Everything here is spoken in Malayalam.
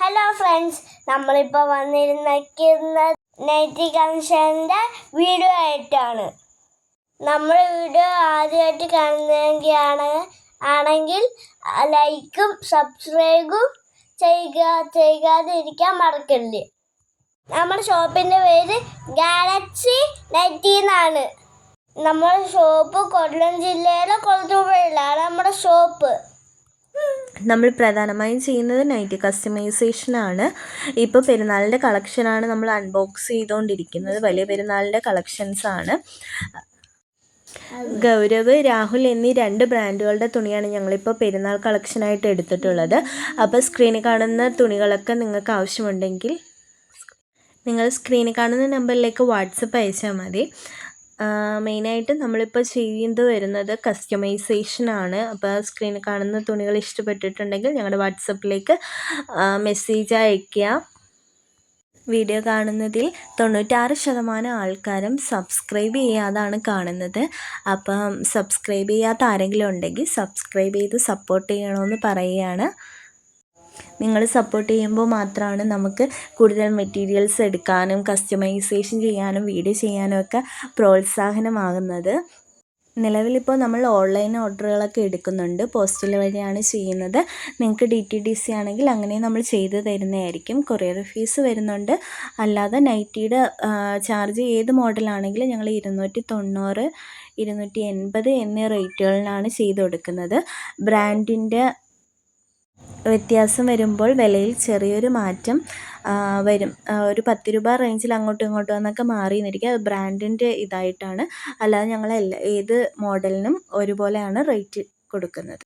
ഹലോ ഫ്രണ്ട്സ്, നമ്മളിപ്പോൾ വന്നിരുന്ന നൈറ്റി കളക്ഷൻ്റെ വീഡിയോ ആയിട്ടാണ്. നമ്മുടെ വീഡിയോ ആദ്യമായിട്ട് ആണെങ്കിൽ ലൈക്കും സബ്സ്ക്രൈബും ചെയ്യാതിരിക്കാൻ മറക്കല്ലേ. നമ്മുടെ ഷോപ്പിൻ്റെ പേര് ഗാലക്സി നൈറ്റി എന്നാണ്. നമ്മുടെ ഷോപ്പ് കൊല്ലം ജില്ലയിലെ കൊളത്തൂപ്പുഴയിലാണ് നമ്മുടെ ഷോപ്പ്. നമ്മൾ പ്രധാനമായും ചെയ്യുന്നത് നൈറ്റി കസ്റ്റമൈസേഷനാണ്. ഇപ്പോൾ പെരുന്നാളിൻ്റെ കളക്ഷനാണ് നമ്മൾ അൺബോക്സ് ചെയ്തുകൊണ്ടിരിക്കുന്നത്. വലിയ പെരുന്നാളിൻ്റെ കളക്ഷൻസാണ്. ഗൗരവ്, രാഹുൽ എന്നീ 2 ബ്രാൻഡുകളുടെ തുണിയാണ് ഞങ്ങളിപ്പോൾ പെരുന്നാൾ കളക്ഷനായിട്ട് എടുത്തിട്ടുള്ളത്. അപ്പോൾ സ്ക്രീനിൽ കാണുന്ന തുണികളൊക്കെ നിങ്ങൾക്ക് ആവശ്യമുണ്ടെങ്കിൽ നിങ്ങൾ സ്ക്രീനിൽ കാണുന്ന നമ്പറിലേക്ക് വാട്സപ്പ് അയച്ചാൽ മതി. മെയിനായിട്ട് നമ്മളിപ്പോൾ വരുന്നത് കസ്റ്റമൈസേഷനാണ്. അപ്പോൾ സ്ക്രീനിൽ കാണുന്ന തുണികൾ ഇഷ്ടപ്പെട്ടിട്ടുണ്ടെങ്കിൽ ഞങ്ങളുടെ വാട്സപ്പിലേക്ക് മെസ്സേജ് അയയ്ക്കുക. വീഡിയോ കാണുന്നതിൽ 96% ആൾക്കാരും സബ്സ്ക്രൈബ് ചെയ്യാതാണ് കാണുന്നത്. അപ്പം സബ്സ്ക്രൈബ് ചെയ്യാത്ത ആരെങ്കിലും ഉണ്ടെങ്കിൽ സബ്സ്ക്രൈബ് ചെയ്ത് സപ്പോർട്ട് ചെയ്യണമെന്ന് പറയുകയാണ്. നിങ്ങൾ സപ്പോർട്ട് ചെയ്യുമ്പോൾ മാത്രമാണ് നമുക്ക് കൂടുതൽ മെറ്റീരിയൽസ് എടുക്കാനും കസ്റ്റമൈസേഷൻ ചെയ്യാനും വീഡിയോ ചെയ്യാനും ഒക്കെ പ്രോത്സാഹനമാകുന്നത്. നിലവിലിപ്പോൾ നമ്മൾ ഓൺലൈൻ ഓർഡറുകളൊക്കെ എടുക്കുന്നുണ്ട്. പോസ്റ്റൽ വഴിയാണ് ചെയ്യുന്നത്. നിങ്ങൾക്ക് DTDC ആണെങ്കിൽ അങ്ങനെ നമ്മൾ ചെയ്ത് തരുന്നതായിരിക്കും. കൊറിയർ ഫീസ് വരുന്നുണ്ട്. അല്ലാതെ നൈറ്റിയുടെ ചാർജ് ഏത് മോഡലാണെങ്കിലും ഞങ്ങൾ 290, 280 എന്നീ റേറ്റുകളിലാണ് ചെയ്ത് കൊടുക്കുന്നത്. ബ്രാൻഡിൻ്റെ വ്യത്യാസം വരുമ്പോൾ വിലയിൽ ചെറിയൊരു മാറ്റം വരും. ഒരു 10 രൂപ റേഞ്ചിൽ അങ്ങോട്ടും ഇങ്ങോട്ടും എന്നൊക്കെ മാറി എന്നിരിക്കും. അത് ബ്രാൻഡിൻ്റെ ഇതായിട്ടാണ്. അല്ലാതെ ഞങ്ങൾ ഏത് മോഡലിനും ഒരുപോലെയാണ് റേറ്റ് കൊടുക്കുന്നത്.